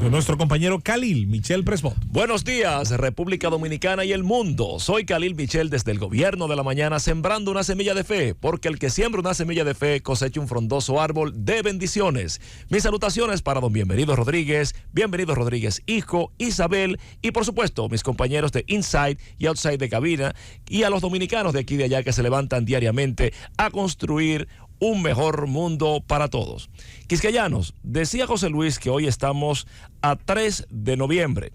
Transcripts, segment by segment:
con nuestro compañero Khalil Michel Presbot. Buenos días, República Dominicana y el mundo. Soy Khalil Michel desde el Gobierno de la Mañana, sembrando una semilla de fe, porque el que siembra una semilla de fe cosecha un frondoso árbol de bendiciones. Mis salutaciones para don Bienvenido Rodríguez hijo, Isabel y por supuesto mis compañeros de Inside y Outside de cabina y a los dominicanos de aquí y de allá que se levantan diariamente a construir un mejor mundo para todos. Quisqueyanos, decía José Luis que hoy estamos a 3 de noviembre.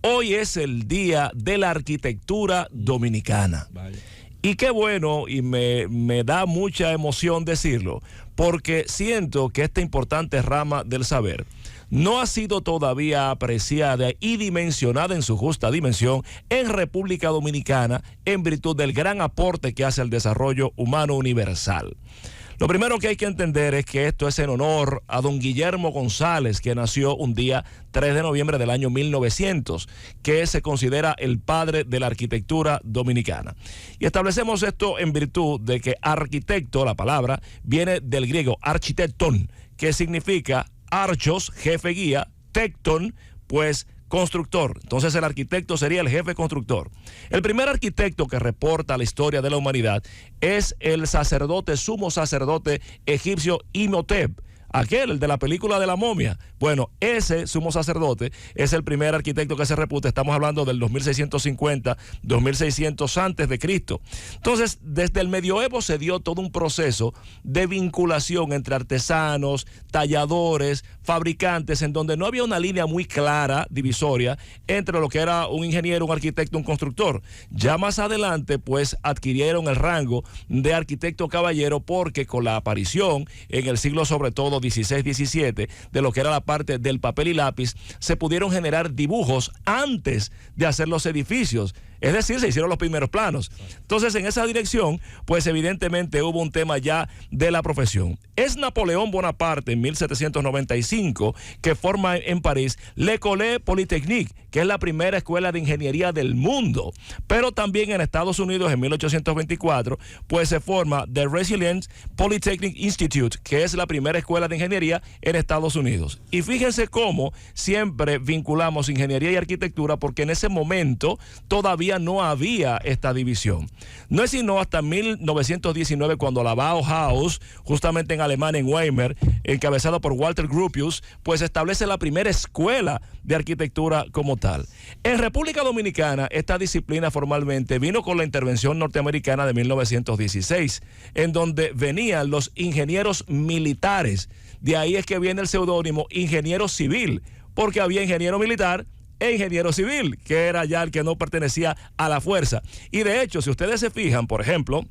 Hoy es el Día de la Arquitectura Dominicana. Vale. Y qué bueno, y me da mucha emoción decirlo, porque siento que esta importante rama del saber no ha sido todavía apreciada y dimensionada en su justa dimensión en República Dominicana en virtud del gran aporte que hace al desarrollo humano universal. Lo primero que hay que entender es que esto es en honor a don Guillermo González, que nació un día 3 de noviembre del año 1900, que se considera el padre de la arquitectura dominicana. Y establecemos esto en virtud de que arquitecto, la palabra, viene del griego architecton, que significa archos, jefe guía, tecton, pues constructor. Entonces el arquitecto sería el jefe constructor. El primer arquitecto que reporta la historia de la humanidad es el sumo sacerdote egipcio Imhotep, aquel de la película de la momia. Bueno, ese sumo sacerdote es el primer arquitecto que se reputa. Estamos hablando del 2650, 2600 antes de Cristo. Entonces, desde el medioevo se dio todo un proceso de vinculación entre artesanos, talladores, fabricantes, en donde no había una línea muy clara, divisoria, entre lo que era un ingeniero, un arquitecto, un constructor. Ya más adelante, pues, adquirieron el rango de arquitecto caballero porque con la aparición en el siglo sobre todo 16-17 de lo que era la parte del papel y lápiz, se pudieron generar dibujos antes de hacer los edificios. Es decir, se hicieron los primeros planos. Entonces, en esa dirección, pues evidentemente hubo un tema ya de la profesión. Es Napoleón Bonaparte en 1795 que forma en París l'École Polytechnique, que es la primera escuela de ingeniería del mundo. Pero también en Estados Unidos en 1824, pues se forma The Resilient Polytechnic Institute, que es la primera escuela de ingeniería en Estados Unidos. Y fíjense cómo siempre vinculamos ingeniería y arquitectura, porque en ese momento todavía no había esta división. No es sino hasta 1919 cuando la Bauhaus, justamente en Alemania, en Weimar, encabezado por Walter Gropius, pues establece la primera escuela de arquitectura como tal. En República Dominicana, esta disciplina formalmente vino con la intervención norteamericana de 1916, en donde venían los ingenieros militares. De ahí es que viene el seudónimo ingeniero civil, porque había ingeniero militar e ingeniero civil, que era ya el que no pertenecía a la fuerza. Y de hecho, si ustedes se fijan, por ejemplo,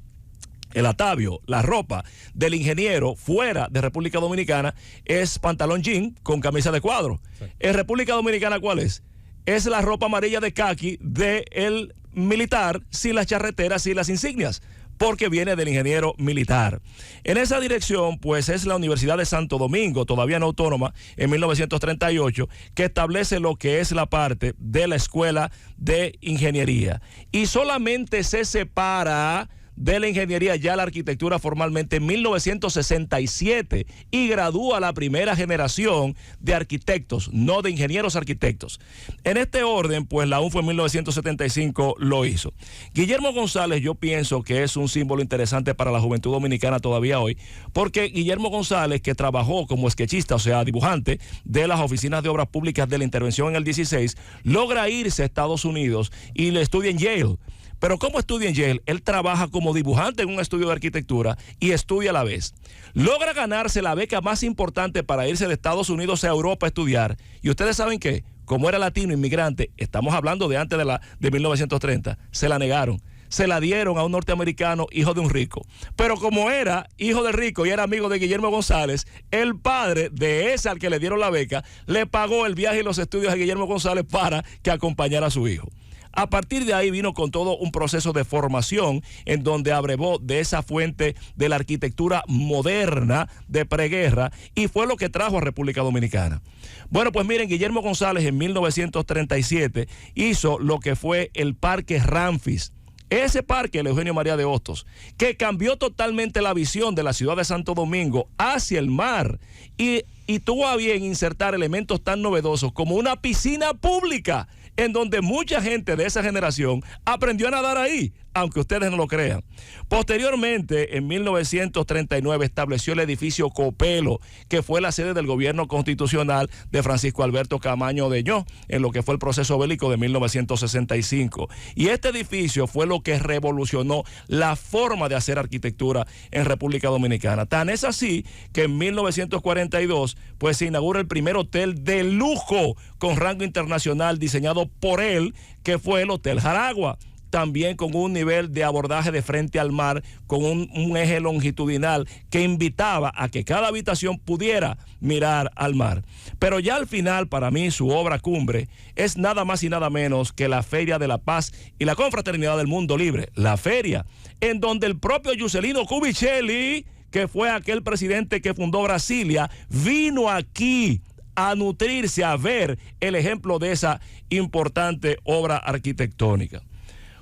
el atavio, la ropa del ingeniero fuera de República Dominicana es pantalón jean con camisa de cuadro. Sí. En República Dominicana, ¿cuál es? Es la ropa amarilla de caqui del militar sin las charreteras, sin las insignias, porque viene del ingeniero militar. En esa dirección, pues es la Universidad de Santo Domingo, todavía no autónoma, en 1938, que establece lo que es la parte de la escuela de ingeniería. Y solamente se separa de la ingeniería ya la arquitectura formalmente en 1967 y gradúa la primera generación de arquitectos, no de ingenieros arquitectos. En este orden, pues la UNFUE en 1975 lo hizo. Guillermo González, yo pienso que es un símbolo interesante para la juventud dominicana todavía hoy, porque Guillermo González, que trabajó como sketchista, o sea, dibujante de las oficinas de obras públicas de la intervención en el 16, logra irse a Estados Unidos y le estudia en Yale. Pero ¿cómo estudia en Yale? Él trabaja como dibujante en un estudio de arquitectura y estudia a la vez. Logra ganarse la beca más importante para irse de Estados Unidos a Europa a estudiar. Y ustedes saben que, como era latino, inmigrante, estamos hablando de antes de 1930, se la negaron. Se la dieron a un norteamericano, hijo de un rico. Pero como era hijo de rico y era amigo de Guillermo González, el padre de ese al que le dieron la beca, le pagó el viaje y los estudios a Guillermo González para que acompañara a su hijo. A partir de ahí vino con todo un proceso de formación en donde abrevó de esa fuente de la arquitectura moderna de preguerra y fue lo que trajo a República Dominicana. Bueno, pues miren, Guillermo González en 1937 hizo lo que fue el Parque Ramfis. Ese parque, el Eugenio María de Hostos, que cambió totalmente la visión de la ciudad de Santo Domingo hacia el mar y tuvo a bien insertar elementos tan novedosos como una piscina pública en donde mucha gente de esa generación aprendió a nadar ahí, aunque ustedes no lo crean. Posteriormente, en 1939, estableció el edificio Copelo, que fue la sede del gobierno constitucional de Francisco Alberto Camaño Deñó, en lo que fue el proceso bélico de 1965. Y este edificio fue lo que revolucionó la forma de hacer arquitectura en República Dominicana. Tan es así que en 1942, pues se inaugura el primer hotel de lujo con rango internacional diseñado por él, que fue el Hotel Jaragua, también con un nivel de abordaje de frente al mar, con un eje longitudinal que invitaba a que cada habitación pudiera mirar al mar. Pero ya al final, para mí, su obra cumbre es nada más y nada menos que la Feria de la Paz y la Confraternidad del Mundo Libre, la feria, en donde el propio Juscelino Kubitschek, que fue aquel presidente que fundó Brasilia, vino aquí a nutrirse, a ver el ejemplo de esa importante obra arquitectónica.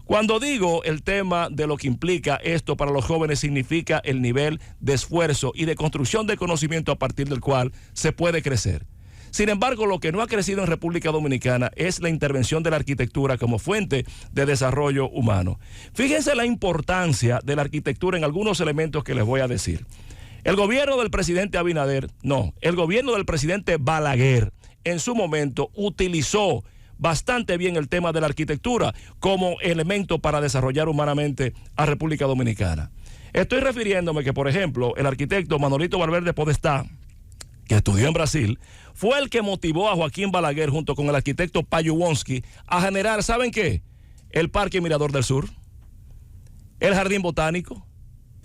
Cuando digo el tema de lo que implica esto para los jóvenes, significa el nivel de esfuerzo y de construcción de conocimiento a partir del cual se puede crecer. Sin embargo, lo que no ha crecido en República Dominicana es la intervención de la arquitectura como fuente de desarrollo humano. Fíjense la importancia de la arquitectura en algunos elementos que les voy a decir. El gobierno del presidente Abinader, el gobierno del presidente Balaguer, en su momento utilizó bastante bien el tema de la arquitectura como elemento para desarrollar humanamente a República Dominicana. Estoy refiriéndome que, por ejemplo, el arquitecto Manolito Valverde Podestá, que estudió en Brasil, fue el que motivó a Joaquín Balaguer junto con el arquitecto Payuwonsky a generar, ¿saben qué? El Parque Mirador del Sur, el Jardín Botánico,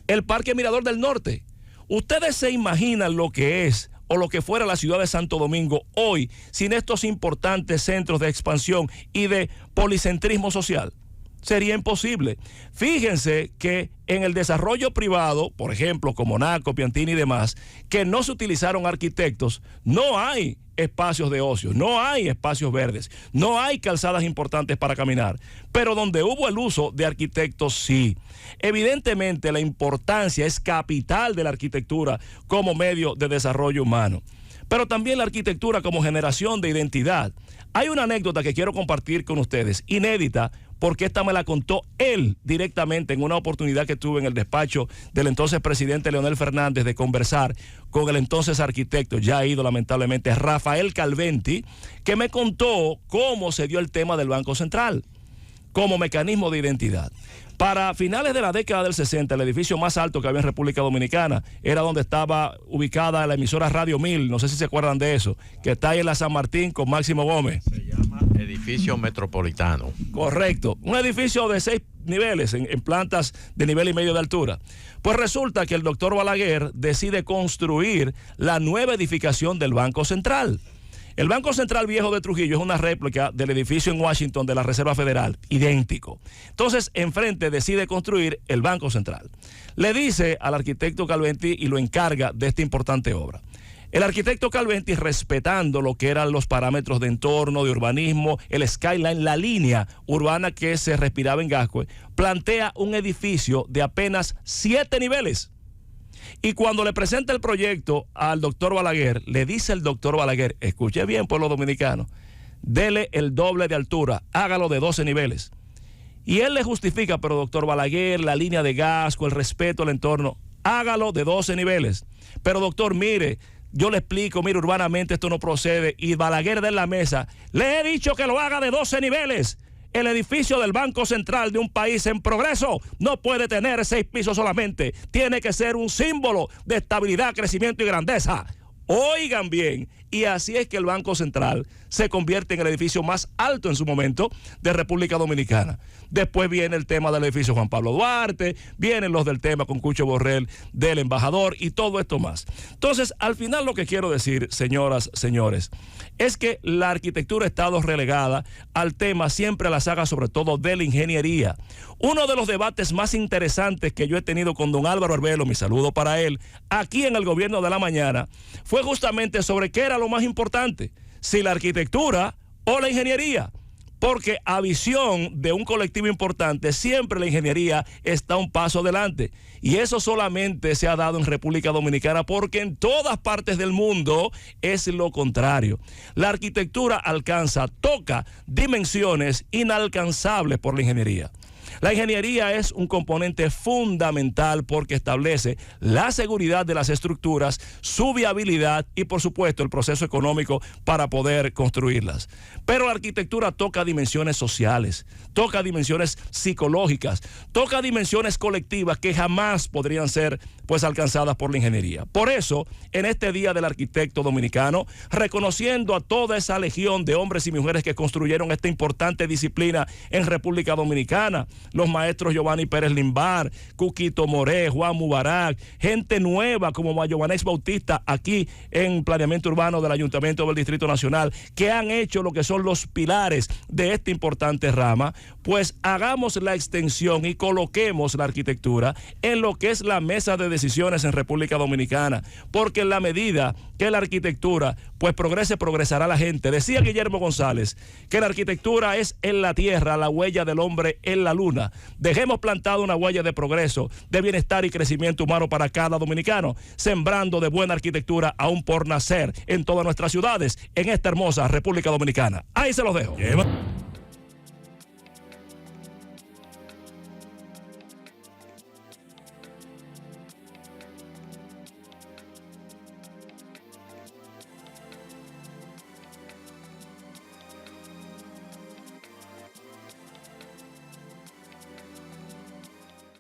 el Parque Mirador del Norte. Ustedes se imaginan lo que es o lo que fuera la ciudad de Santo Domingo hoy sin estos importantes centros de expansión y de policentrismo social. Sería imposible. Fíjense que en el desarrollo privado, por ejemplo, como Naco, Piantini y demás, que no se utilizaron arquitectos, no hay espacios de ocio, no hay espacios verdes, no hay calzadas importantes para caminar, pero donde hubo el uso de arquitectos, sí. Evidentemente la importancia es capital de la arquitectura como medio de desarrollo humano, pero también la arquitectura como generación de identidad. Hay una anécdota que quiero compartir con ustedes, inédita, porque esta me la contó él directamente en una oportunidad que tuve en el despacho del entonces presidente Leonel Fernández de conversar con el entonces arquitecto, ya ido lamentablemente, Rafael Calventi, que me contó cómo se dio el tema del Banco Central como mecanismo de identidad. Para finales de la década del 60, el edificio más alto que había en República Dominicana era donde estaba ubicada la emisora Radio 1000, no sé si se acuerdan de eso, que está ahí en la San Martín con Máximo Gómez. Se llama Edificio Metropolitano. Correcto, un edificio de 6 niveles en plantas de nivel y medio de altura. Pues resulta que el doctor Balaguer decide construir la nueva edificación del Banco Central. El Banco Central Viejo de Trujillo es una réplica del edificio en Washington de la Reserva Federal, idéntico. Entonces, enfrente decide construir el Banco Central. Le dice al arquitecto Calventi y lo encarga de esta importante obra. El arquitecto Calventi, respetando lo que eran los parámetros de entorno, de urbanismo, el skyline, la línea urbana que se respiraba en Gascue, plantea un edificio de apenas 7 niveles. Y cuando le presenta el proyecto al doctor Balaguer, le dice el doctor Balaguer, escuche bien, pueblo dominicano, dele el doble de altura, hágalo de 12 niveles. Y él le justifica, pero doctor Balaguer, la línea de Gascue, el respeto al entorno, hágalo de 12 niveles. Pero doctor, mire, yo le explico, mire, urbanamente esto no procede. Y Balaguer da en la mesa, le he dicho que lo haga de 12 niveles. El edificio del Banco Central de un país en progreso no puede tener 6 pisos solamente. Tiene que ser un símbolo de estabilidad, crecimiento y grandeza. Oigan bien, y así es que el Banco Central se convierte en el edificio más alto en su momento de República Dominicana. Después viene el tema del edificio Juan Pablo Duarte, vienen los del tema con Cucho Borrell del embajador y todo esto más. Entonces, al final lo que quiero decir, señoras, señores, es que la arquitectura ha estado relegada al tema, siempre a la saga sobre todo de la ingeniería. Uno de los debates más interesantes que yo he tenido con don Álvaro Arbelo, mi saludo para él, aquí en el Gobierno de la Mañana, fue justamente sobre qué era lo más importante, si la arquitectura o la ingeniería. Porque a visión de un colectivo importante, siempre la ingeniería está un paso adelante. Y eso solamente se ha dado en República Dominicana, porque en todas partes del mundo es lo contrario. La arquitectura toca dimensiones inalcanzables por la ingeniería. La ingeniería es un componente fundamental porque establece la seguridad de las estructuras, su viabilidad y, por supuesto, el proceso económico para poder construirlas. Pero la arquitectura toca dimensiones sociales, toca dimensiones psicológicas, toca dimensiones colectivas que jamás podrían ser alcanzadas por la ingeniería. Por eso, en este Día del Arquitecto Dominicano, reconociendo a toda esa legión de hombres y mujeres que construyeron esta importante disciplina en República Dominicana, los maestros Giovanni Pérez Limbar, Cuquito Moré, Juan Mubarak, gente nueva como Mayovanés Bautista aquí en planeamiento urbano del Ayuntamiento del Distrito Nacional, que han hecho lo que son los pilares de esta importante rama, pues hagamos la extensión y coloquemos la arquitectura en lo que es la mesa de decisiones en República Dominicana, porque en la medida que la arquitectura progrese, progresará la gente. Decía Guillermo González que la arquitectura es en la tierra la huella del hombre en la luna. Dejemos plantada una huella de progreso, de bienestar y crecimiento humano para cada dominicano, sembrando de buena arquitectura aún por nacer en todas nuestras ciudades, en esta hermosa República Dominicana. Ahí se los dejo.